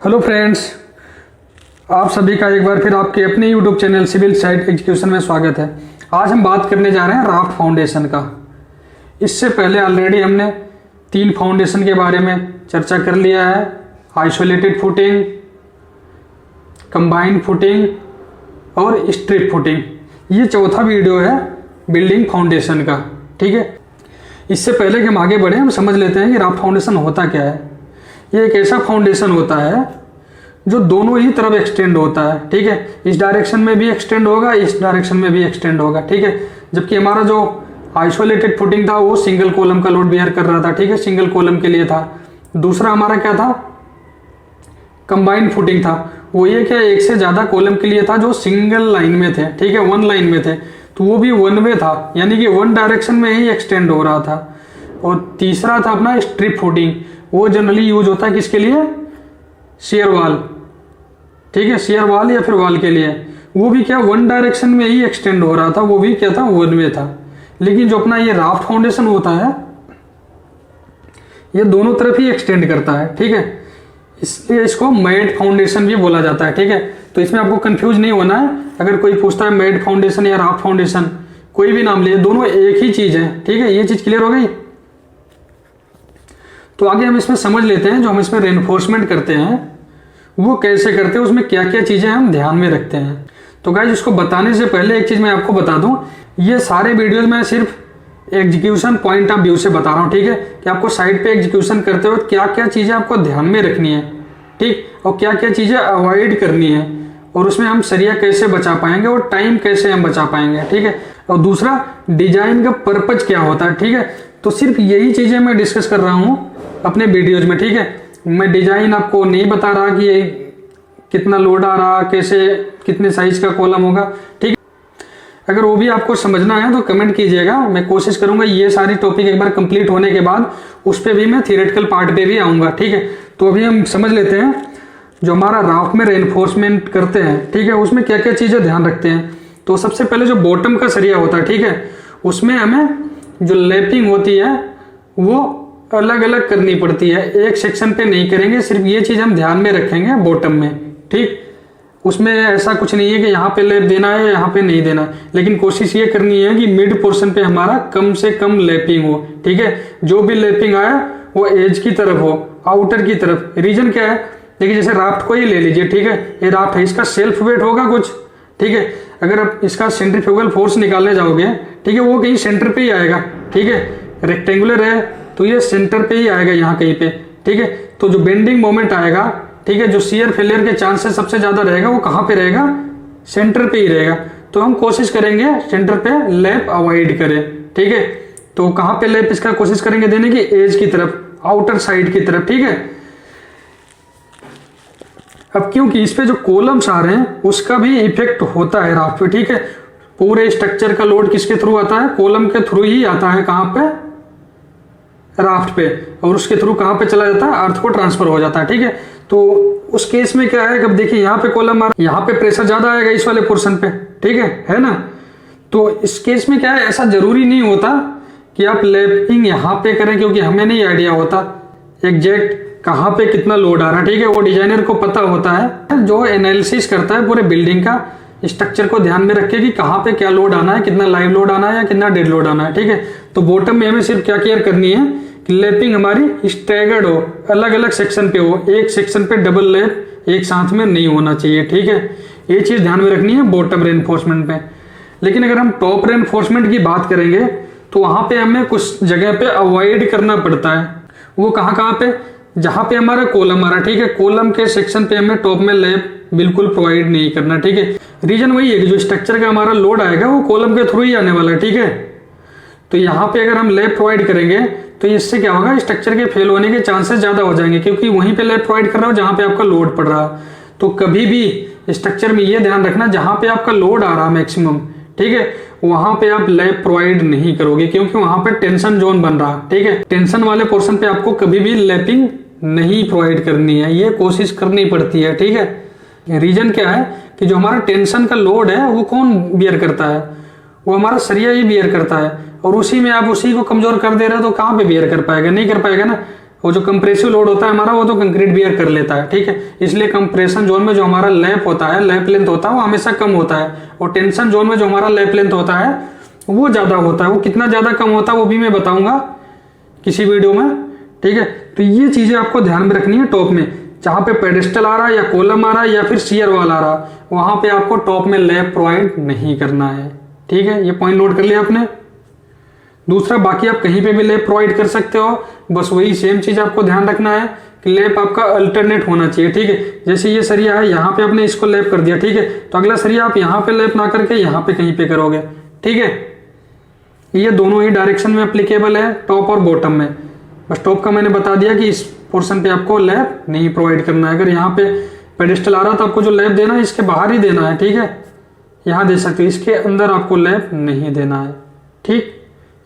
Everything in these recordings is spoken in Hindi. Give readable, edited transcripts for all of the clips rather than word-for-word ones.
हेलो फ्रेंड्स, आप सभी का एक बार फिर आपके अपने YouTube channel civil site execution में स्वागत है। आज हम बात करने जा रहे हैं राफ्ट फाउंडेशन का। इससे पहले ऑलरेडी हमने 3 फाउंडेशन के बारे में चर्चा कर लिया है, आइसोलेटेड फुटिंग, कंबाइंड फुटिंग और स्ट्रिप फुटिंग। ये चौथा वीडियो है बिल्डिंग फाउंडेशन का। ठीक है, इससे पहले कि हम आगे बढ़े हम समझ लेते हैं कि राफ्ट फाउंडेशन होता क्या है। ये एक ऐसा फाउंडेशन होता है जो दोनों ही तरफ एक्सटेंड होता है। ठीक है, इस डायरेक्शन में भी एक्सटेंड होगा, इस डायरेक्शन में भी एक्सटेंड होगा। ठीक है, जबकि हमारा जो आइसोलेटेड फुटिंग था वो सिंगल कॉलम का लोड बेयर कर रहा था। ठीक है, सिंगल कॉलम के लिए था। दूसरा हमारा क्या था, कंबाइंड फुटिंग था। वो ये क्या, एक से ज्यादा कॉलम के लिए था जो सिंगल लाइन में थे। ठीक है, वन लाइन में थे, तो वो भी वन वे था, यानी कि वन डायरेक्शन में ही एक्सटेंड हो रहा था। और तीसरा था अपना स्ट्रिप फुटिंग। वो जनरली यूज होता है किसके लिए, शेयर वाल। ठीक है, शेयर वाल या फिर वाल के लिए। वो भी क्या, वन डायरेक्शन में ही एक्सटेंड हो रहा था, वो भी क्या था, वन वे था। लेकिन जो अपना ये राफ्ट फाउंडेशन होता है ये दोनों तरफ ही एक्सटेंड करता है। ठीक है, इसलिए इसको मैड फाउंडेशन भी बोला जाता है। ठीक है, तो इसमें आपको कंफ्यूज नहीं होना है। अगर कोई पूछता है मैड फाउंडेशन या राफ्ट फाउंडेशन, कोई भी नाम लिए, दोनों एक ही चीज है। ठीक है, ये चीज क्लियर हो गई। तो आगे हम इसमें समझ लेते हैं, जो हम इसमें रेनफोर्समेंट करते हैं वो कैसे करते हैं, उसमें क्या क्या चीजें हम ध्यान में रखते हैं। तो गाइस, इसको बताने से पहले एक चीज मैं आपको बता दूं, ये सारे वीडियोस में सिर्फ एग्जीक्यूशन पॉइंट ऑफ व्यू से बता रहा हूं। ठीक है, कि आपको साइड पे एग्जीक्यूशन करते वक्त क्या क्या चीजें आपको ध्यान में रखनी है, ठीक, और क्या क्या चीजें अवॉइड करनी है, और उसमें हम सरिया कैसे बचा पाएंगे और टाइम कैसे हम बचा पाएंगे। ठीक है, और दूसरा डिजाइन का पर्पज क्या होता है। ठीक है, तो सिर्फ यही चीजें मैं डिस्कस कर रहा हूं अपने वीडियोज में। ठीक है, मैं डिजाइन आपको नहीं बता रहा कि ये कितना लोड आ रहा, कैसे कितने साइज का कॉलम होगा। ठीक है, अगर वो भी आपको समझना है तो कमेंट कीजिएगा, मैं कोशिश करूंगा ये सारी टॉपिक एक बार कंप्लीट होने के बाद उस पर भी मैं थियोरेटिकल पार्ट पे भी आऊंगा। ठीक है, तो अभी हम समझ लेते हैं जो हमारा राफ्ट में रेनफोर्समेंट करते हैं। ठीक है, उसमें क्या क्या चीजें ध्यान रखते हैं। तो सबसे पहले जो बॉटम का सरिया होता है, ठीक है, उसमें हमें जो लैपिंग होती है वो अलग अलग करनी पड़ती है, एक सेक्शन पे नहीं करेंगे। सिर्फ ये चीज हम ध्यान में रखेंगे बॉटम में। ठीक, उसमें ऐसा कुछ नहीं है कि यहाँ पे लैप देना है यहाँ पे नहीं देना, लेकिन कोशिश ये करनी है कि मिड पोर्शन पे हमारा कम से कम लैपिंग हो। ठीक है, जो भी लैपिंग आए वो एज की तरफ हो, आउटर की तरफ। रीजन क्या है, देखिए जैसे राफ्ट को ही ले लीजिए। ठीक है, ये राफ्ट है, इसका सेल्फ वेट होगा कुछ। ठीक है, अगर आप इसका सेंट्रीफ्यूगल फोर्स निकालने जाओगे, ठीक है, वो कहीं सेंटर पे ही आएगा। ठीक है, रेक्टेंगुलर है तो ये सेंटर पे ही आएगा, यहाँ कहीं पे। ठीक है, तो जो बेंडिंग मोमेंट आएगा, ठीक है, जो शियर फेलियर के चांसेस सबसे ज्यादा रहेगा वो कहाँ पे रहेगा, सेंटर पे ही रहेगा। तो हम कोशिश करेंगे सेंटर पे लैप अवॉइड करें। ठीक है, तो कहाँ पे लैप इसका कोशिश करेंगे देने की, एज की तरफ, आउटर साइड की तरफ। ठीक है, अब क्योंकि इस पे जो कॉलम्स आ रहे हैं उसका भी इफेक्ट होता है राफ्ट पे। ठीक है, पूरे स्ट्रक्चर का लोड किसके थ्रू आता है, कॉलम के थ्रू ही आता है। कहाँ पे, राफ्ट पे, और उसके थ्रू कहाँ पे चला जाता है, अर्थ को ट्रांसफर हो जाता है। ठीक है, तो उस केस में क्या है, अब देखिए यहाँ पे कॉलम आ रहा है, यहाँ पे प्रेशर ज्यादा आएगा इस वाले पोर्शन पे। ठीक है ना। तो इस केस में क्या है, ऐसा जरूरी नहीं होता कि आप लैपिंग यहाँ पे करें, क्योंकि हमें नहीं आइडिया होता एग्जैक्ट कहाँ पे कितना लोड आ रहा है। ठीक है, वो डिजाइनर को पता होता है, जो एनालिसिस करता है पूरे बिल्डिंग का स्ट्रक्चर को ध्यान में रखे कि कहाँ पे क्या लोड आना है, कितना लाइव लोड आना है या कितना डेड लोड आना है। ठीक है, तो बॉटम में हमें सिर्फ क्या केयर करनी है कि लैपिंग हमारी स्टैगर्ड हो, अलग अलग सेक्शन पे हो, एक सेक्शन पे डबल लैप एक साथ में नहीं होना चाहिए। ठीक है, ये चीज ध्यान में रखनी है बॉटम रेनफोर्समेंट पे। लेकिन अगर हम टॉप रेनफोर्समेंट की बात करेंगे तो वहां पे हमें कुछ जगह पे अवॉइड करना पड़ता है। वो कहाँ पे, जहां पे हमारा कॉलम आ रहा है। ठीक है, कॉलम के सेक्शन पे हमें टॉप में लैप बिल्कुल प्रोवाइड नहीं करना। ठीक है, रीजन वही है कि जो स्ट्रक्चर का हमारा लोड आएगा वो कॉलम के थ्रू ही आने वाला है। ठीक है, तो यहाँ पे अगर हम लैप प्रोवाइड करेंगे तो इससे क्या होगा, स्ट्रक्चर के फेल होने के चांसेस ज्यादा हो जाएंगे, क्योंकि वहीं पे लैप प्रोवाइड कर रहा हो जहां पे आपका लोड पड़ रहा है। तो कभी भी स्ट्रक्चर में ये ध्यान रखना, जहां पे आपका लोड आ रहा है मैक्सिमम, ठीक है, वहां पे आप लैप प्रोवाइड नहीं करोगे, क्योंकि वहां पे टेंशन जोन बन रहा है। ठीक है, टेंशन वाले पोर्शन पे आपको कभी भी लैपिंग नहीं प्रोवाइड करनी है, ये कोशिश करनी पड़ती है। ठीक है, रीजन क्या है कि जो हमारा टेंशन का लोड है वो कौन बियर करता है, वो हमारा सरिया ही बियर करता है। और उसी में आप उसी को कमजोर कर दे रहे हो तो कहाँ पे बियर कर पाएगा, नहीं कर पाएगा ना। वो जो कंप्रेसिव लोड होता है हमारा वो तो कंक्रीट बियर कर लेता है, ठीक है। इसलिए कंप्रेशन जोन में जो हमारा लैप होता है, लैप लेंथ होता है वो हमेशा कम होता है, और टेंशन जोन में जो हमारा लैप लेंथ होता है वो ज़्यादा होता है। वो कितना ज़्यादा कम होता है वो भी मैं बताऊंगा किसी वीडियो में, ठीक है। तो ये चीज़ें आपको ध्यान में रखनी है। टॉप में जहाँ पे पेडेस्टल आ रहा है या कॉलम आ रहा है या फिर शियर वॉल आ रहा है, वहाँ पे आपको टॉप में लैप प्रोवाइड नहीं करना है, ठीक है। ये पॉइंट नोट कर लिया आपने। दूसरा, बाकी आप कहीं पे भी लैप प्रोवाइड कर सकते हो, बस वही सेम चीज आपको ध्यान रखना है कि लैप आपका अल्टरनेट होना चाहिए, ठीक है। जैसे ये सरिया है, यहाँ पे आपने इसको लैप कर दिया, ठीक है, तो अगला सरिया आप यहाँ पे लैप ना करके यहाँ पे कहीं पे करोगे, ठीक है। ये दोनों ही डायरेक्शन में एप्लीकेबल है, टॉप और बॉटम में। बस टॉप का मैंने बता दिया कि इस पोर्शन पे आपको लैप नहीं प्रोवाइड करना है। अगर यहाँ पे पेडेस्टल आ रहा तो आपको जो लैप देना है इसके बाहर ही देना है, ठीक है। यहाँ दे सकते हो, इसके अंदर आपको लैप नहीं देना है, ठीक।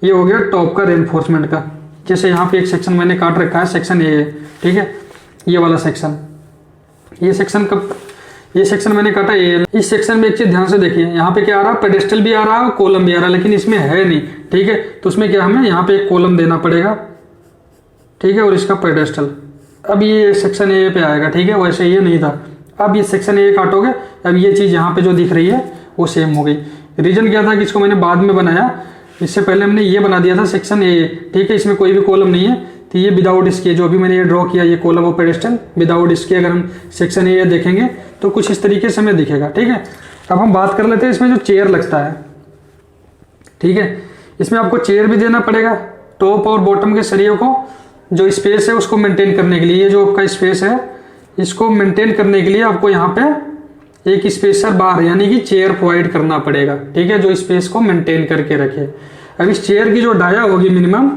ये हो गया टॉप का रेनफोर्समेंट का। जैसे यहाँ पे एक सेक्शन मैंने काट रखा है, सेक्शन ए, ठीक है, ये वाला सेक्शन, ये सेक्शन मैंने काटा ए। इस सेक्शन में एक चीज ध्यान से देखिए, यहाँ पे क्या आ रहा है, पेडेस्टल भी आ रहा है और कॉलम भी आ रहा है, लेकिन इसमें है नहीं, ठीक है। तो उसमें क्या हमें यहाँ पे एक कॉलम देना पड़ेगा, ठीक है, और इसका पेडेस्टल। अब ये सेक्शन ए पे आएगा, ठीक है, वैसे ये नहीं था। अब ये सेक्शन ए काटोगे, अब ये चीज यहाँ पे जो दिख रही है वो सेम हो गई। रीजन क्या था कि इसको मैंने बाद में बनाया, इससे पहले हमने ये बना दिया था सेक्शन ए, ठीक है, इसमें कोई भी कॉलम नहीं है, तो ये विदाउट इसके जो भी मैंने ये ड्रॉ किया, ये कॉलम और पेडेस्टल विदाउट इसके अगर हम सेक्शन ए देखेंगे तो कुछ इस तरीके से हमें दिखेगा, ठीक है। अब हम बात कर लेते हैं इसमें जो चेयर लगता है, ठीक है। इसमें आपको चेयर भी देना पड़ेगा, टॉप और बॉटम के सरियों को जो स्पेस है उसको मेंटेन करने के लिए। ये जो आपका स्पेस है इसको मेंटेन करने के लिए आपको यहाँ पे एक स्पेसर बार यानी कि चेयर प्रोवाइड करना पड़ेगा, ठीक है, जो स्पेस को मेंटेन करके रखे। अब इस चेयर की जो डाया होगी मिनिमम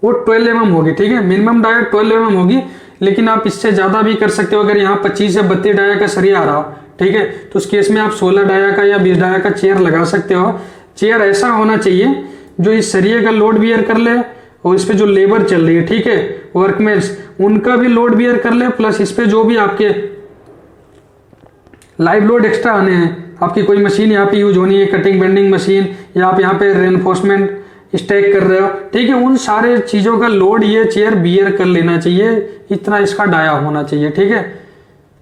वो 12 mm होगी, ठीक है, मिनिमम डाया 12 mm होगी, लेकिन आप इससे ज्यादा भी कर सकते हो। अगर यहाँ 25 या 32 डाया का सरिया आ रहा, ठीक है, तो उस केस में आप 16 डाया का या 20 डाया का चेयर लगा सकते हो। चेयर ऐसा होना चाहिए जो इस सरिये का लोड बियर कर ले और इस पे जो लेबर चल रही है, ठीक है, वर्कमेंस, उनका भी लोड बियर कर ले, प्लस इस पे जो भी आपके लाइव लोड एक्स्ट्रा आने हैं, आपकी कोई मशीन यहाँ पे यूज होनी है, कटिंग बेंडिंग मशीन, या आप यहाँ पे रेनफोर्समेंट स्टैक कर रहे हो, ठीक है, उन सारे चीजों का लोड ये चेयर बियर कर लेना चाहिए। इतना इसका डाया होना चाहिए, ठीक है।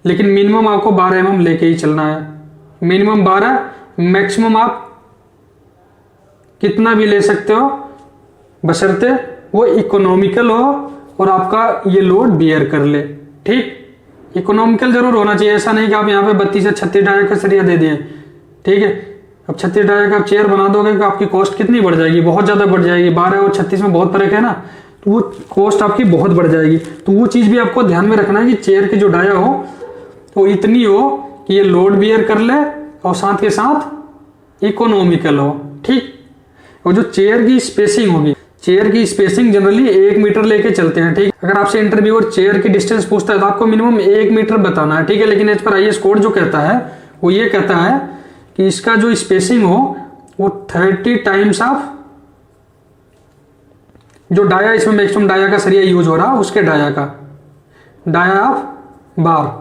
लेकिन मिनिमम आपको 12 mm लेके ही चलना है, मिनिमम 12, मैक्सिमम आप कितना भी ले सकते हो, बशर्ते वो इकोनॉमिकल हो और आपका ये लोड बियर कर ले, ठीक। इकोनॉमिकल जरूर होना चाहिए, ऐसा नहीं कि आप यहाँ पे 32 से 36 डाया का सरिया दे दिए, ठीक है। अब 36 डाया का आप चेयर बना दोगे तो आपकी कॉस्ट कितनी बढ़ जाएगी, बहुत ज्यादा बढ़ जाएगी। 12 और 36 में बहुत फर्क है ना, तो वो कॉस्ट आपकी बहुत बढ़ जाएगी। तो वो चीज भी आपको ध्यान में रखना है कि चेयर की जो डाया हो तो इतनी हो कि ये लोड बियर कर ले और साथ के साथ इकोनॉमिकल हो, ठीक। और जो चेयर की स्पेसिंग होगी, चेयर की स्पेसिंग जनरली 1 मीटर लेके चलते हैं, ठीक। अगर आपसे इंटरव्यूअर चेयर की डिस्टेंस पूछता है तो आपको मिनिमम 1 मीटर बताना है, ठीक है। लेकिन एज पर IAS कोड जो कहता है वो ये कहता है कि इसका जो स्पेसिंग हो वो 30 टाइम्स ऑफ जो डाया, इसमें मैक्सिमम डाया का सरिया यूज हो रहा उसके डाया का, डाया ऑफ बार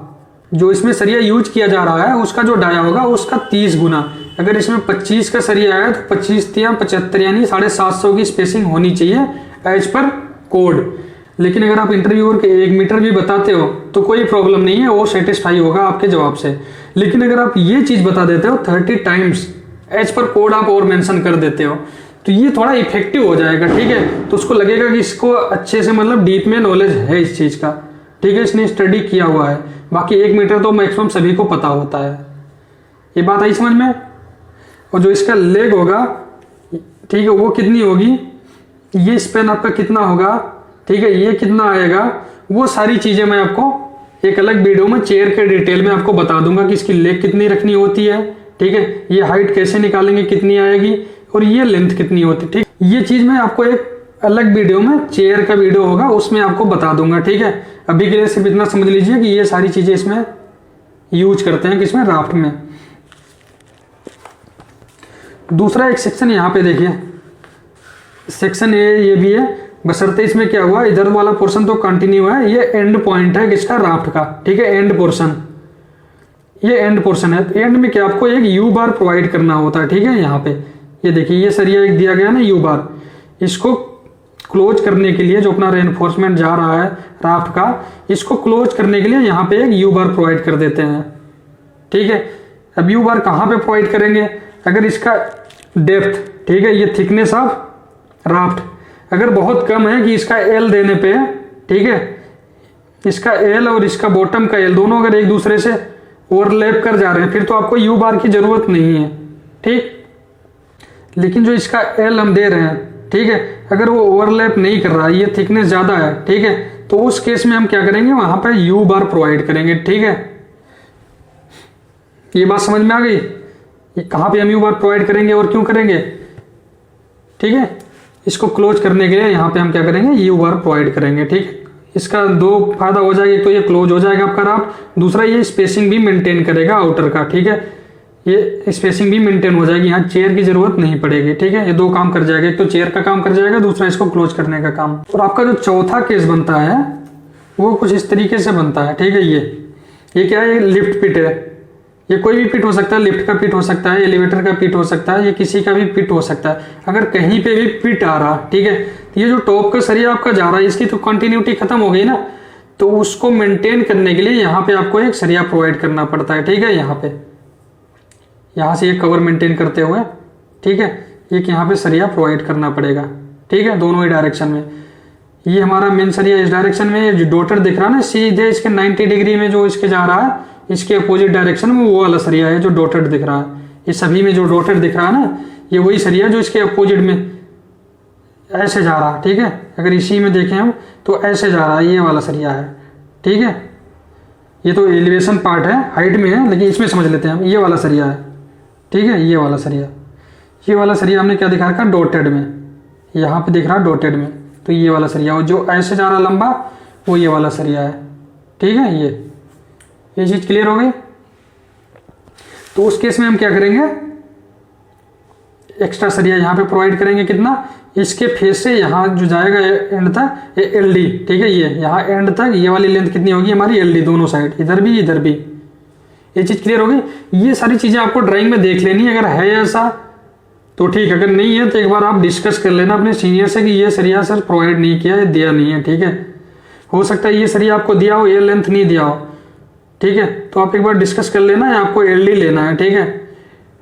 जो इसमें सरिया यूज किया जा रहा है उसका जो डाया होगा उसका 30 गुना। अगर इसमें 25 का सरिया है तो 25 या 75 यानी 750 की स्पेसिंग होनी चाहिए एज पर कोड। लेकिन अगर आप इंटरव्यूअर के 1 मीटर भी बताते हो तो कोई प्रॉब्लम नहीं है, वो सेटिस्फाई होगा आपके जवाब से। लेकिन अगर आप ये चीज बता देते हो 30 टाइम्स एज पर कोड आप और मेंशन कर देते हो तो ये थोड़ा इफेक्टिव हो जाएगा, ठीक है। तो उसको लगेगा कि इसको अच्छे से मतलब डीप में नॉलेज है इस चीज का, ठीक है, इसने स्टडी किया हुआ है। बाकी 1 मीटर तो मैक्सिमम सभी को पता होता है। ये बात आई समझ में। और जो इसका लेग होगा, ठीक है, वो कितनी होगी, ये स्पेन आपका कितना होगा, ठीक है, ये कितना आएगा, वो सारी चीजें मैं आपको एक अलग वीडियो में चेयर के डिटेल में आपको बता दूंगा कि इसकी लेग कितनी रखनी होती है, ठीक है, ये हाइट कैसे निकालेंगे कितनी आएगी और ये लेंथ कितनी होती है, ठीक। ये चीज मैं आपको एक अलग वीडियो में, चेयर का वीडियो होगा उसमें आपको बता दूंगा, ठीक है। अभी के लिए सिर्फ इतना समझ लीजिए कि ये सारी चीजें इसमें यूज करते हैं किसमें, राफ्ट में। दूसरा एक सेक्शन यहाँ पे देखिए, सेक्शन ए ये भी है, बशर्ते इसमें क्या हुआ, इधर वाला पोर्शन तो कंटिन्यू है, ये एंड पॉइंट है किसका, राफ्ट का, ठीक है, एंड पोर्शन, ये एंड पोर्शन है। एंड में क्या आपको एक यू बार प्रोवाइड करना होता है, ठीक है। यहाँ पे ये देखिए, ये सरिया एक दिया गया ना यू बार, इसको क्लोज करने के लिए जो अपना रेनफोर्समेंट जा रहा है राफ्ट का, इसको क्लोज करने के लिए यहाँ पे एक यू बार प्रोवाइड कर देते हैं। ठीक है, अब यू बार कहाँ पे प्रोवाइड करेंगे, अगर इसका डेप्थ, ठीक है, ये थिकनेस ऑफ राफ्ट अगर बहुत कम है कि इसका एल देने पे, ठीक है, इसका एल और इसका बॉटम का एल दोनों अगर एक दूसरे से ओवरलैप कर जा रहे हैं फिर तो आपको यू बार की जरूरत नहीं है। ठीक, लेकिन जो इसका एल हम दे रहे हैं, ठीक है, अगर वो ओवरलैप नहीं कर रहा है, ये थिकनेस ज्यादा है, ठीक है, तो उस केस में हम क्या करेंगे, वहां पर यू बार प्रोवाइड करेंगे। ठीक है, ये बात समझ में आ गई, ये कहां पे हम यू बार प्रोवाइड करेंगे और क्यों करेंगे। ठीक है, इसको क्लोज करने के लिए यहाँ पे हम क्या करेंगे, यू बार प्रोवाइड करेंगे। ठीक है, इसका दो फायदा हो जाएगा, एक तो ये क्लोज हो जाएगा आपका राफ्ट, दूसरा ये स्पेसिंग भी मेंटेन करेगा आउटर का। ठीक है, ये स्पेसिंग भी मेंटेन हो जाएगी, यहाँ चेयर की जरूरत नहीं पड़ेगी। ठीक है, ये दो काम कर जाएगा, एक तो चेयर का काम कर जाएगा, दूसरा इसको क्लोज करने का काम। और आपका जो चौथा केस बनता है वो कुछ इस तरीके से बनता है। ठीक है, ये क्या है, लिफ्ट पिट है, ये कोई भी पिट हो सकता है, लिफ्ट का पिट हो सकता है, एलिवेटर का पिट हो सकता है, ये किसी का भी पिट हो सकता है। अगर कहीं पे भी पिट आ रहा, ठीक है, ये जो टॉप का सरिया आपका जा रहा है इसकी तो कंटिन्यूटी खत्म हो गई ना, तो उसको मेंटेन करने के लिए यहाँ पे आपको एक सरिया प्रोवाइड करना पड़ता है। ठीक है, यहाँ से एक कवर मेंटेन करते हुए, ठीक है, एक यहाँ पे सरिया प्रोवाइड करना पड़ेगा। ठीक है, दोनों ही डायरेक्शन में। ये हमारा मेन सरिया इस डायरेक्शन में, जो डॉटर दिख रहा है ना सीधे इसके 90 डिग्री में जो इसके जा रहा है, इसके अपोजिट डायरेक्शन में वो वाला सरिया है जो डॉटेड दिख रहा है। ये सभी में जो डॉटेड दिख रहा है ना, ये वही सरिया जो इसके अपोजिट में ऐसे जा रहा है। ठीक है, अगर इसी में देखें हम तो ऐसे जा रहा है, ये वाला सरिया है। ठीक है, ये तो एलिवेशन पार्ट है, हाइट में है, लेकिन इसमें समझ लेते हैं हम, ये वाला सरिया है। ठीक है, ये वाला सरिया हमने क्या दिखा रखा, डॉटेड में, यहाँ पे दिख रहा है डॉटेड में, तो ये वाला सरिया, और जो ऐसे जा रहा लंबा वो ये वाला सरिया है। ठीक है, ये चीज क्लियर हो गई। तो उस केस में हम क्या करेंगे, एक्स्ट्रा सरिया यहाँ पे प्रोवाइड करेंगे। कितना, इसके फेस से यहाँ जो जाएगा एंड तक, ये एल डी। ठीक है, ये यहाँ एंड तक ये वाली लेंथ कितनी होगी हमारी, एल डी, दोनों साइड, इधर भी इधर भी। ये चीज क्लियर हो गई। ये सारी चीजें आपको ड्राइंग में देख लेनी है, अगर है ऐसा तो ठीक, अगर नहीं है तो एक बार आप डिस्कस कर लेना अपने सीनियर से कि ये सरिया सर प्रोवाइड नहीं किया है, दिया नहीं है। ठीक है, हो सकता है ये सरिया आपको दिया हो, ये लेंथ नहीं दिया हो। ठीक है, तो आप एक बार डिस्कस कर लेना है, आपको एलडी लेना है। ठीक है,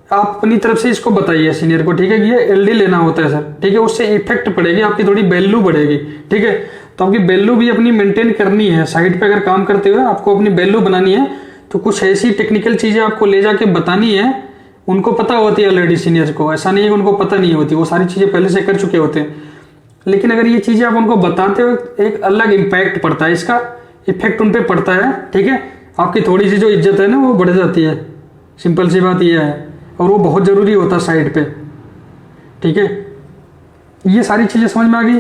आप अपनी तरफ से इसको बताइए सीनियर को, ठीक है, कि ये एलडी लेना होता है सर। ठीक है, उससे इफेक्ट पड़ेगी, आपकी थोड़ी वैल्यू बढ़ेगी। ठीक है, तो आपकी वैल्यू भी अपनी मेंटेन करनी है, साइड पे अगर काम करते हुए आपको अपनी वैल्यू बनानी है, तो कुछ ऐसी टेक्निकल चीजें आपको ले जाके बतानी है। उनको पता होती है ऑलरेडी सीनियर को, ऐसा नहीं है कि उनको पता नहीं होती, वो सारी चीजें पहले से कर चुके होते हैं। लेकिन अगर ये चीजें आप उनको बताते हो, एक अलग इम्पैक्ट पड़ता है, इसका इफेक्ट उन पर पड़ता है। ठीक है, आपकी थोड़ी सी जो इज्जत है ना वो बढ़ जाती है, सिंपल सी बात ये है, और वो बहुत जरूरी होता है साइड पे। ठीक है, ये सारी चीजें समझ में आ गई।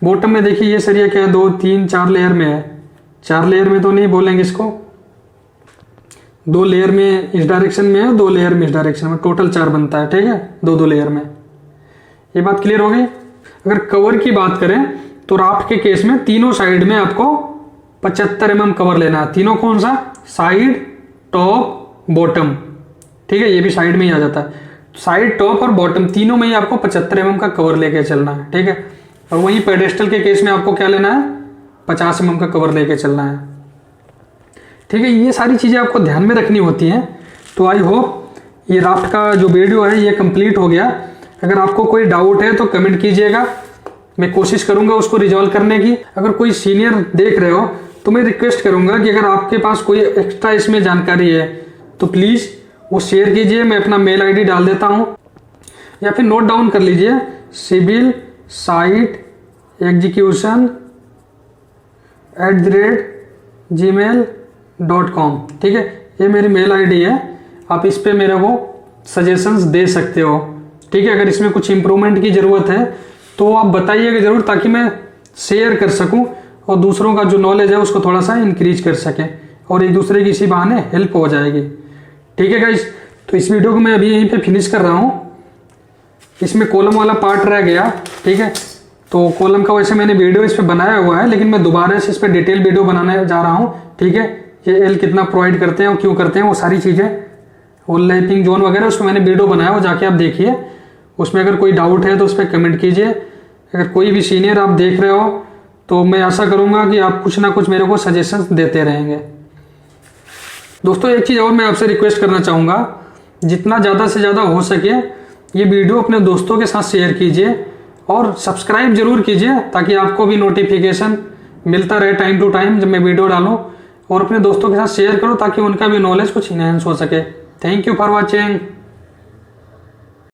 बॉटम में देखिए ये सरिया क्या है, 2 3 4 लेयर में है। 4 लेयर में तो नहीं बोलेंगे इसको, 2 लेयर में इस डायरेक्शन में है, 2 लेयर में इस डायरेक्शन में, टोटल 4 बनता है। ठीक है, 2 लेयर में। ये बात क्लियर हो गई। अगर कवर की बात करें तो राफ्ट के केस में तीनों साइड में आपको 75 mm कवर लेना है। तीनों कौन सा, साइड, टॉप, बॉटम। ठीक है, ये भी साइड में ही आ जाता है। साइड, टॉप और बॉटम तीनों में ही आपको 75 mm का कवर लेके चलना है। ठीक है, और वहीं पेडेस्टल के केस में आपको क्या लेना है, 50 mm का कवर लेके चलना है। ठीक है, ये सारी चीजें आपको ध्यान में रखनी होती हैं। तो आई होप ये राफ्ट का जो वीडियो है ये कंप्लीट हो गया। अगर आपको कोई डाउट है तो कमेंट कीजिएगा, मैं कोशिश करूंगा उसको रिजॉल्व करने की। अगर कोई सीनियर देख रहे हो तो मैं रिक्वेस्ट करूंगा कि अगर आपके पास कोई एक्स्ट्रा इसमें जानकारी है तो प्लीज वो शेयर कीजिए। मैं अपना मेल आईडी डाल देता हूं, या फिर नोट डाउन कर लीजिए, सिविल साइट एग्जीक्यूशन @gmail.com। ठीक है, ये मेरी मेल आईडी है, आप इस पे मेरे को सजेशंस दे सकते हो। ठीक है, अगर इसमें कुछ इंप्रूवमेंट की जरूरत है तो आप बताइएगा जरूर, ताकि मैं शेयर कर सकूं और दूसरों का जो नॉलेज है उसको थोड़ा सा इंक्रीज कर सके, और एक दूसरे की इसी बहाने हेल्प हो जाएगी। ठीक है गाइस, तो इस वीडियो को मैं अभी यहीं पे फिनिश कर रहा हूं। इसमें कॉलम वाला पार्ट रह गया। ठीक है, तो कॉलम का वैसे मैंने वीडियो इस पे बनाया हुआ है, लेकिन मैं दोबारा से इस पे डिटेल वीडियो बनाने जा रहा हूं। ठीक है, ये एल कितना प्रोवाइड करते हैं और क्यों करते हैं, वो सारी चीजें, ओवरलैपिंग जोन वगैरह, उसमें मैंने वीडियो बनाया, वो जाके आप देखिए। उसमें अगर कोई डाउट है तो उस पर कमेंट कीजिए। अगर कोई भी सीनियर आप देख रहे हो तो मैं आशा करूँगा कि आप कुछ ना कुछ मेरे को सजेशंस देते रहेंगे। दोस्तों एक चीज़ और मैं आपसे रिक्वेस्ट करना चाहूँगा, जितना ज़्यादा से ज़्यादा हो सके ये वीडियो अपने दोस्तों के साथ शेयर कीजिए और सब्सक्राइब जरूर कीजिए ताकि आपको भी नोटिफिकेशन मिलता रहे टाइम टू टाइम जब मैं वीडियो डालूँ। और अपने दोस्तों के साथ शेयर करो ताकि उनका भी नॉलेज कुछ इनहेंस हो सके। Thank you for watching.